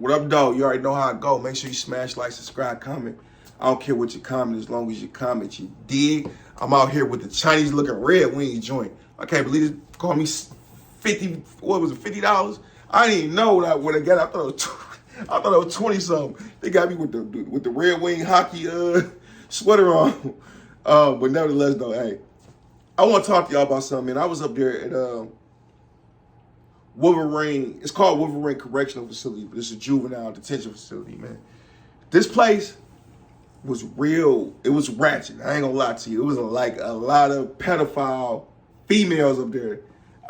What up, though? You already know how I go. Make sure you smash, like, subscribe, comment. I don't care what you comment as long as you comment. You dig? I'm out here with the Chinese looking red wing joint. I can't believe it. Call me 50. What was it? $50? I didn't even know what I got. I thought it was 20 something. They got me with the red wing hockey sweater on. But nevertheless, though, hey, I want to talk to y'all about something. Man, I was up there at Wolverine. It's called Wolverine Correctional Facility, but it's a juvenile detention facility, man. This place was real. It was ratchet. I ain't gonna lie to you. It was like a lot of pedophile females up there.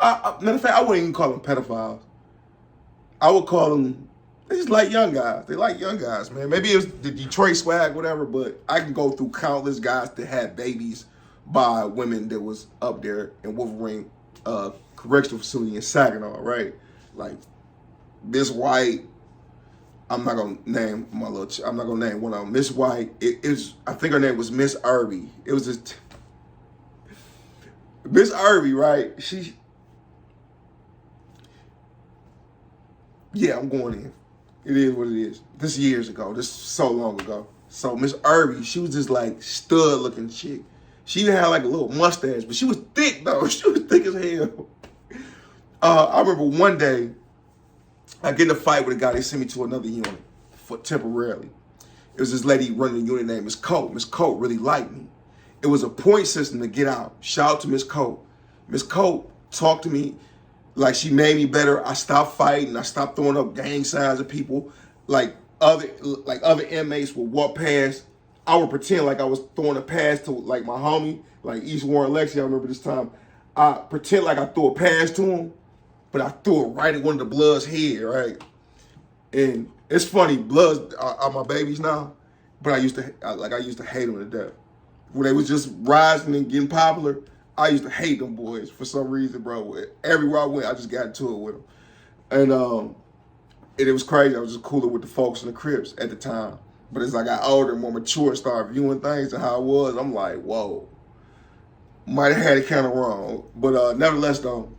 Matter of fact, I wouldn't even call them pedophiles. I would call them, they just like young guys. They like young guys, man. Maybe it was the Detroit swag, whatever, but I can go through countless guys that had babies by women that was up there in Wolverine Correctional Facility in Saginaw, right? Like Miss White. I'm not gonna name I'm not gonna name one of them. Miss White. I think her name was Miss Irby. It was just Miss Irby, right? Yeah, I'm going in. It is what it is. This years ago. This so long ago. So Miss Irby, she was just like stud looking chick. She even had like a little mustache, but she was thick though. She was thick as hell. I remember one day I get in a fight with a guy. They sent me to another unit for temporarily. It was this lady running the unit named Miss Coat. Miss Coat really liked me. It was a point system to get out. Shout out to Miss Coat. Miss Coat talked to me like she made me better. I stopped fighting. I stopped throwing up gang signs at people. Like other inmates would walk past. I would pretend like I was throwing a pass to like my homie, like East Warren Lexi. I remember this time. I pretend like I threw a pass to him, but I threw it right at one of the Bloods' head, right? And it's funny, Bloods are my babies now, but I used to hate them to death. When they was just rising and getting popular, I used to hate them boys for some reason, bro. Everywhere I went, I just got into it with them. And it was crazy. I was just cooler with the folks in the Crips at the time. But as I got older, more mature, and started viewing things and how it was, I'm like, whoa. Might have had it kind of wrong. But nevertheless, though,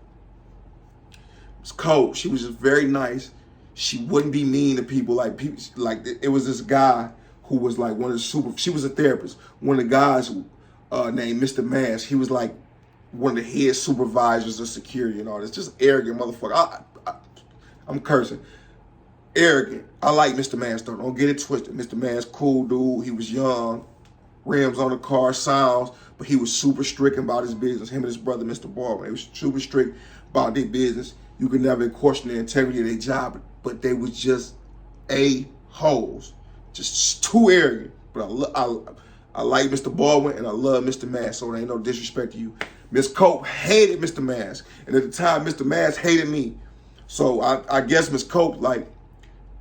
Miss Coach, she was just very nice. She wouldn't be mean to people. Like it was this guy who was like one of the she was a therapist. One of the guys named Mr. Mask, he was like one of the head supervisors of security and all this. Just arrogant motherfucker. I'm cursing. Arrogant. I like Mr. Mask though. Don't get it twisted. Mr. Mask, cool dude. He was young. Rims on the car, sounds, but he was super strict about his business. Him and his brother, Mr. Baldwin, they was super strict about their business. You could never question the integrity of their job, but they was just a-holes. Just too arrogant. But I like Mr. Baldwin and I love Mr. Mask, so there ain't no disrespect to you. Miss Cope hated Mr. Mask. And at the time, Mr. Mask hated me. So I guess Miss Cope, like,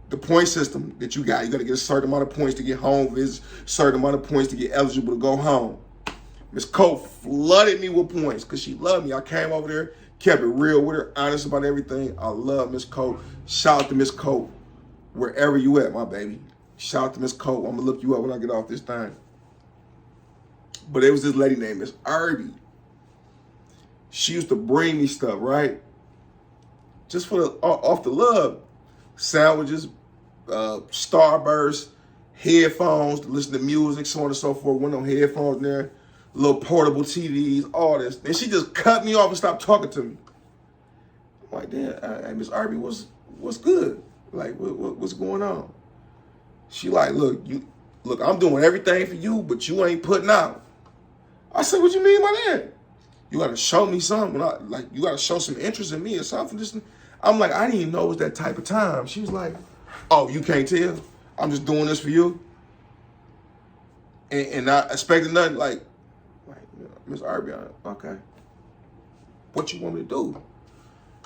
the point system that you got to get a certain amount of points to get home visits, certain amount of points to get eligible to go home. Miss Cope flooded me with points because she loved me. I came over there, kept it real with her, honest about everything. I love Miss Cope. Shout out to Miss Cope, wherever you at, my baby. Shout out to Miss Cope. I'm going to look you up when I get off this thing. But there was this lady named Miss Irby. She used to bring me stuff, right? Just for off the love. Sandwiches, Starburst, headphones to listen to music, so on and so forth. One of them headphones there, little portable TVs, all this. And she just cut me off and stopped talking to me. I'm like, damn, hey, Miss Irby, what's good? Like, what's going on? She like, look, I'm doing everything for you, but you ain't putting out. I said, what you mean by that? You got to show me something. You got to show some interest in me or something. I'm like, I didn't even know it was that type of time. She was like, oh, you can't tell? I'm just doing this for you? And not expecting nothing, like Miss Irby, okay. What you want me to do?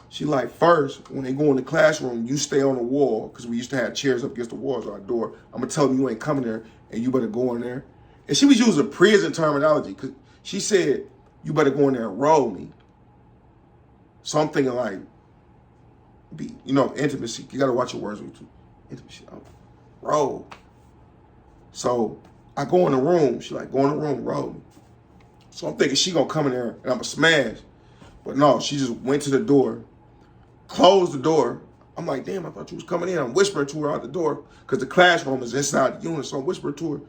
She like, first, when they go in the classroom, you stay on the wall, because we used to have chairs up against the walls of our door. I'm going to tell them you ain't coming there, and you better go in there. And she was using prison terminology, because she said, you better go in there and roll me. So I'm thinking like, intimacy. You got to watch your words with you. Intimacy. Roll. So I go in the room. She like, go in the room, roll me. So I'm thinking she going to come in there and I'm going to smash. But no, she just went to the door, closed the door. I'm like, damn, I thought you was coming in. I'm whispering to her out the door because the classroom is inside the unit. So I'm whispering to her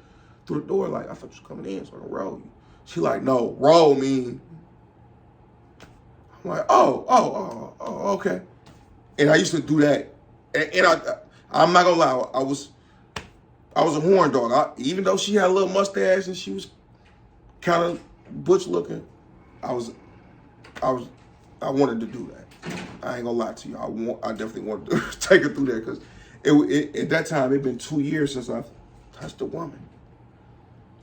through the door, like, I thought you was coming in, so I can roll you. She like, no, roll mean. I'm like, oh, okay. And I used to do that. And I'm not gonna lie, I was a horn dog. Even though she had a little mustache and she was kind of butch looking, I wanted to do that. I ain't gonna lie to you. I definitely wanted to take her through there because at that time it'd been 2 years since I touched a woman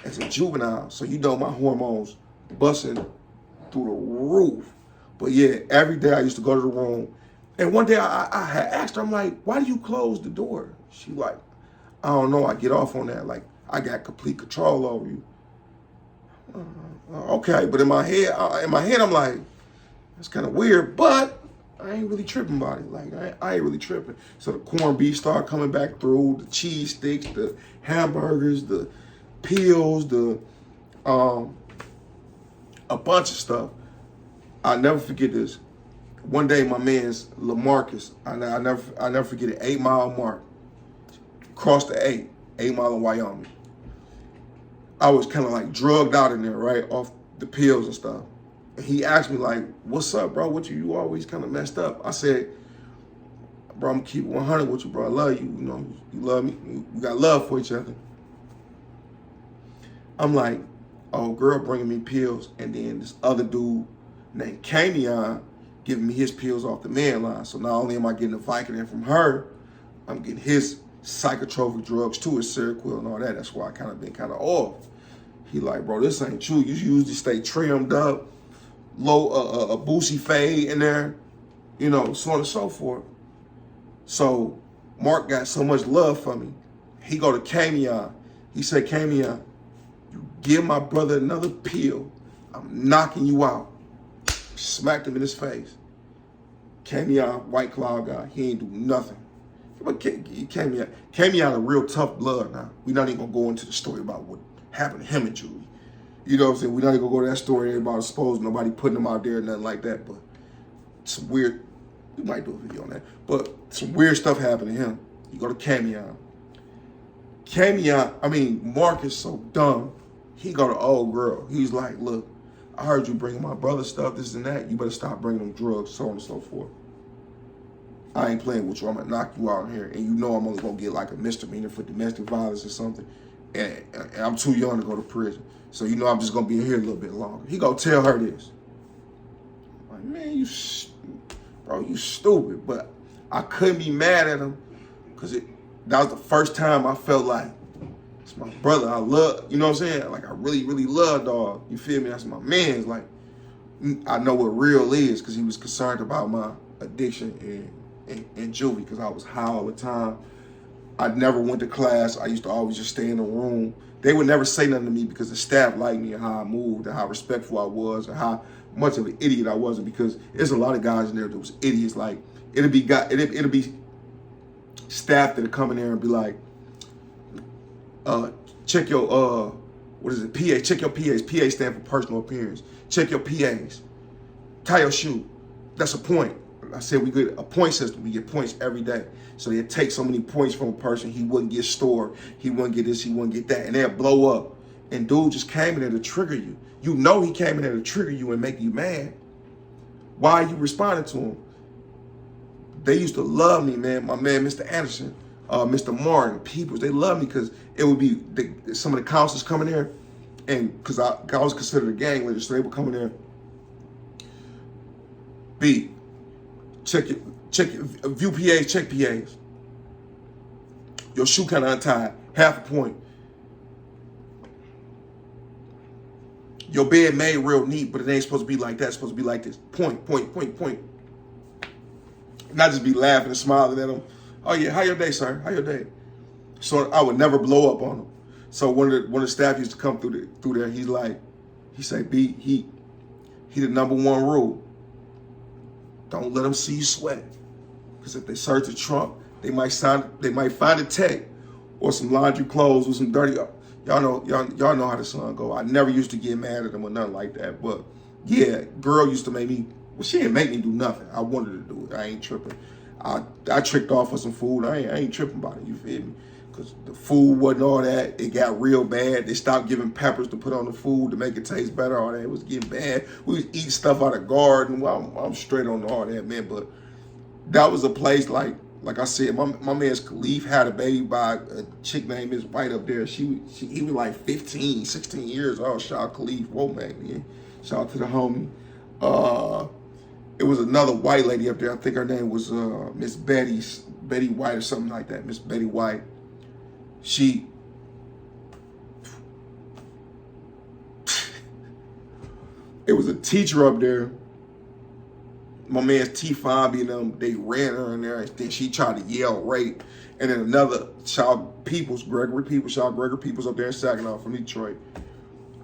as a juvenile. So you know my hormones busting through the roof. But yeah, every day I used to go to the room. And one day I had asked her, I'm like, why do you close the door? She like, I don't know, I get off on that. Like, I got complete control over you. Okay, but in my head, I'm like, that's kind of weird, but I ain't really tripping about it. Like, I ain't really tripping. So the corned beef started coming back through, the cheese sticks, the hamburgers, the pills, a bunch of stuff. I'll never forget this. One day, my man's LaMarcus, I never forget it, 8 Mile mark, crossed the 8 Mile in Wyoming. I was kind of like drugged out in there, right, off the pills and stuff. And he asked me like, what's up, bro? What you always kind of messed up. I said, bro, I'm gonna keep it 100 with you, bro. I love you, you know, you love me. We got love for each other. I'm like, oh, girl bringing me pills. And then this other dude named Camion giving me his pills off the man line. So not only am I getting the Vicodin from her, I'm getting his psychotropic drugs too, his Seroquel and all that. That's why I kind of been kind of off. He like, bro, this ain't true. You usually stay trimmed up, low, a boosie fade in there, you know, so on and so forth. So Mark got so much love for me. He go to Camion. He said, Camion, you give my brother another pill, I'm knocking you out. Smacked him in his face. Camion, White Claw guy, he ain't do nothing. But Camion a real tough blood now. We're not even gonna go into the story about what happened to him and Julie. You know what I'm saying? We're not even gonna go to that story about supposed nobody putting him out there and nothing like that. But some weird, we might do a video on that. But some weird stuff happened to him. You go to Camion. Mark is so dumb. He go to old girl. He's like, look, I heard you bringing my brother stuff, this and that. You better stop bringing them drugs, so on and so forth. I ain't playing with you. I'm gonna knock you out here, and you know I'm only gonna get like a misdemeanor for domestic violence or something. And I'm too young to go to prison, so you know I'm just gonna be here a little bit longer. He gonna tell her this. I'm like, man, you stupid. But I couldn't be mad at him because that was the first time I felt like it's my brother. I love, you know what I'm saying? Like I really, really love dog. You feel me? That's my man's. Like I know what real is because he was concerned about my addiction and juvie because I was high all the time. I never went to class. I used to always just stay in the room. They would never say nothing to me because the staff liked me and how I moved and how respectful I was and how much of an idiot I wasn't because there's a lot of guys in there that was idiots. Like it'll be staff that'll come in there and be like, check your what is it? PA. Check your PAs. PA stand for personal appearance. Check your PAs. Tie your shoe. That's a point. I said we get a point system. We get points every day. So they take so many points from a person, he wouldn't get stored. He wouldn't get this, he wouldn't get that. And they'll blow up. And dude just came in there to trigger you. You know he came in there to trigger you and make you mad. Why are you responding to him? They used to love me, man. My man, Mr. Anderson, Mr. Martin, Peoples, they love me because it would be some of the counselors coming there. And because I was considered a gang leader, so they would come in there. B, check your view PAs, check PAs. Your shoe kind of untied, half a point. Your bed made real neat, but it ain't supposed to be like that. It's supposed to be like this. Point. Not just be laughing and smiling at them. Oh yeah, how your day, sir? How your day? So I would never blow up on them. So one of the staff used to come through there. He say, B, he the number one rule. Don't let them see you sweat. Because if they search the trunk, they might find a tech or some laundry clothes or some dirty. Y'all know how the son go. I never used to get mad at them or nothing like that. But yeah, girl used to make me. Well, she didn't make me do nothing. I wanted to do it. I ain't tripping. I tricked off for some food. I ain't tripping about it, you feel me? Because the food wasn't all that. It got real bad. They stopped giving peppers to put on the food to make it taste better. All that, it was getting bad. We was eating stuff out of the garden. Well, I'm straight on all that, man. But that was a place like I said, my man's Khalif had a baby by a chick named Miss White up there. He was like 15, 16 years old. Shout out Khalif. Whoa, man. Shout out to the homie. It was another white lady up there. I think her name was Miss Betty White or something like that. Miss Betty White. It was a teacher up there. My man's T5 and them, they ran her in there, and then she tried to yell rape. And then another Gregory Peoples up there in Saginaw from Detroit.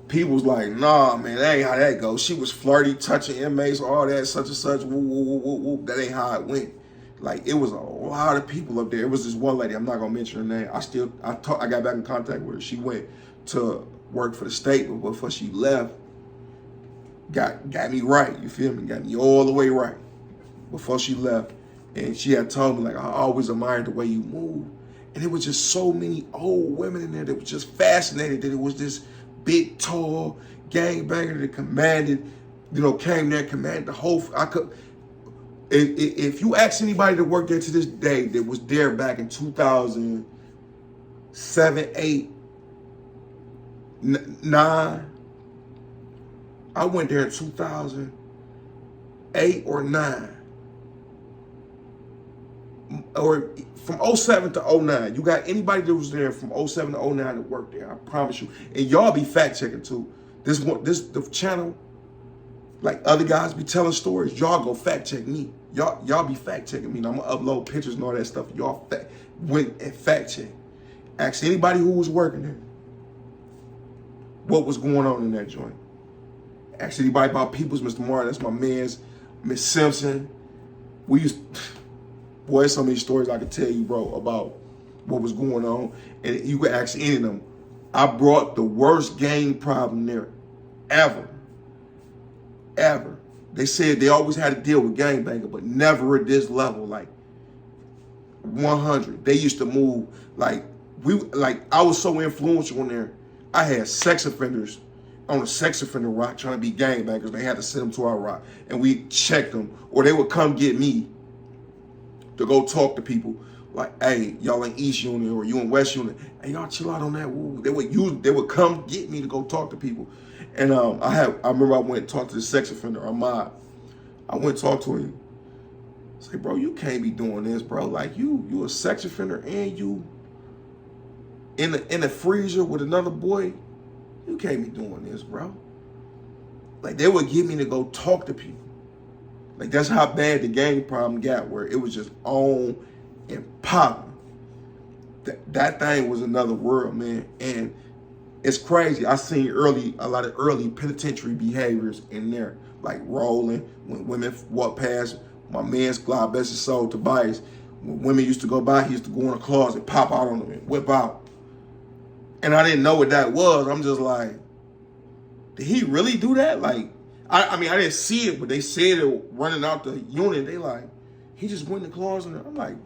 People's like, nah, man, that ain't how that goes. She was flirty, touching inmates, all that, such and such, woo, woo, woo, woo, woo. That ain't how it went. Like, it was a lot of people up there. It was this one lady, I'm not gonna mention her name. I got back in contact with her. She went to work for the state, but before she left, got me right, you feel me? Got me all the way right before she left. And she had told me, like, I always admired the way you move. And it was just so many old women in there that was just fascinated that it was this big, tall gangbanger that commanded, came there and commanded the whole, if you ask anybody that worked there to this day that was there back in 2007, 8, 9, I went there in 2008 or 9. Or from 07 to 09. You got anybody that was there from 07 to 09 that worked there, I promise you. And y'all be fact checking too. The channel, like other guys be telling stories, y'all go fact check me. Y'all be fact checking me. And I'm gonna upload pictures and all that stuff. Y'all went and fact check. Ask anybody who was working there what was going on in that joint. Ask anybody about Peoples, Mr. Martin, that's my man's, Miss Simpson. Boy, so many stories I could tell you, bro, about what was going on. And you could ask any of them. I brought the worst gang problem there ever. Ever. They said they always had to deal with gangbanger, but never at this level, like 100. They used to move, I was so influential in there. I had sex offenders on a sex offender rock trying to be gangbangers. They had to send them to our rock, and we checked them, or they would come get me to go talk to people. Like, hey, y'all in East Unit or you in West Unit. Hey, y'all chill out on that. Woo. They would come get me to go talk to people. And I remember I went and talked to the sex offender, Ahmad. I went and talked to him. I say, bro, you can't be doing this, bro. Like you a sex offender and you in the freezer with another boy. You can't be doing this, bro. Like, they would get me to go talk to people. Like, that's how bad the gang problem got, where it was just on and popping. That thing was another world, man. And it's crazy. I seen a lot of early penitentiary behaviors in there, like rolling, when women walk past. My man's, God bless his soul, Tobias, when women used to go by, he used to go in the closet, pop out on them and whip out. And I didn't know what that was. I'm just like, did he really do that? Like, I mean, I didn't see it, but they said it running out the unit. They like, he just went in the closet. I'm like,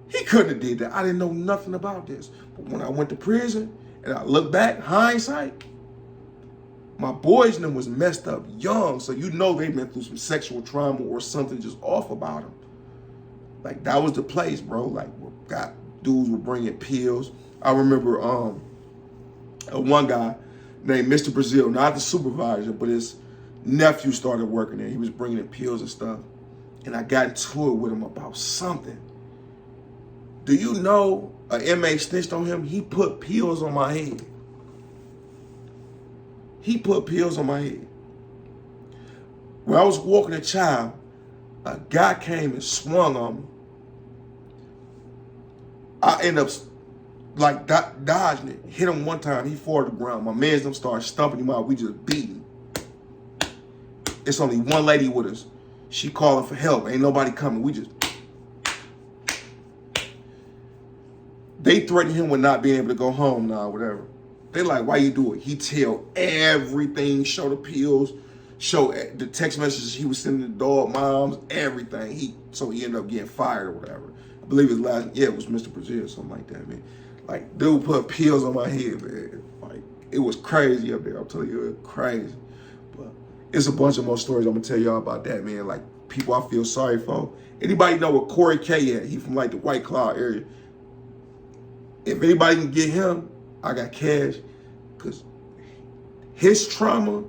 he couldn't have did that. I didn't know nothing about this. But when I went to prison and I look back, hindsight, my boys and them was messed up young. So you know they've been through some sexual trauma or something just off about them. Like, that was the place, bro. Like, dudes were bringing pills. I remember one guy named Mr. Brazil, not the supervisor, but his nephew started working there. He was bringing in pills and stuff. And I got into it with him about something. Do you know an inmate snitched on him? He put pills on my head. He put pills on my head. When I was walking a child, a guy came and swung on me. I ended up like dodging it. Hit him one time, he fell to the ground. My mans them started stumping him out. We just beat him. It's only one lady with us. She calling for help. Ain't nobody coming. We just. They threatened him with not being able to go home now, whatever. They like, why you do it? He tell everything, show the pills, show the text messages he was sending the dog moms, everything. So he ended up getting fired or whatever. I believe his last, it was Mr. Brazil or something like that, man. Like, dude put pills on my head, man. Like, it was crazy up there. I'm telling you, it was crazy. But it's a bunch of more stories I'm gonna tell y'all about that, man. Like, people I feel sorry for. Anybody know where Corey K at? He from like the White Cloud area. If anybody can get him, I got cash. Because his trauma,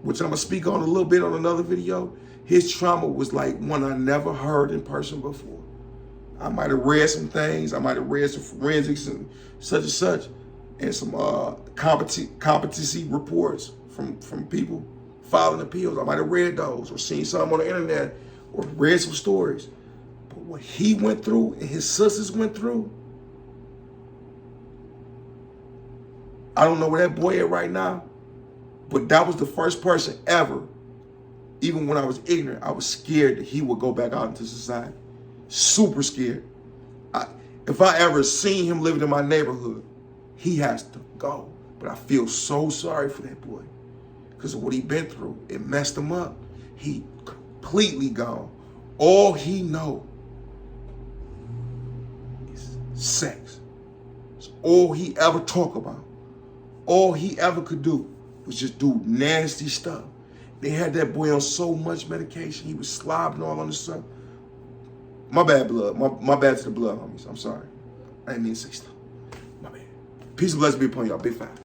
which I'm gonna speak on a little bit on another video, his trauma was like one I never heard in person before. I might have read some things, I might have read some forensics and such, and some competency reports from people filing appeals. I might have read those or seen some on the internet or read some stories. But what he went through and his sisters went through, I don't know where that boy is right now, but that was the first person ever, even when I was ignorant, I was scared that he would go back out into society. Super scared. If I ever seen him living in my neighborhood, he has to go. But I feel so sorry for that boy because of what he been through. It messed him up. He completely gone. All he know is sex. It's all he ever talk about. All he ever could do was just do nasty stuff. They had that boy on so much medication. He was slobbing all on the stuff. My bad, blood. My bad to the blood, homies. I'm sorry. I didn't mean to say stuff. My bad. Peace and blessings be upon y'all. Big 5.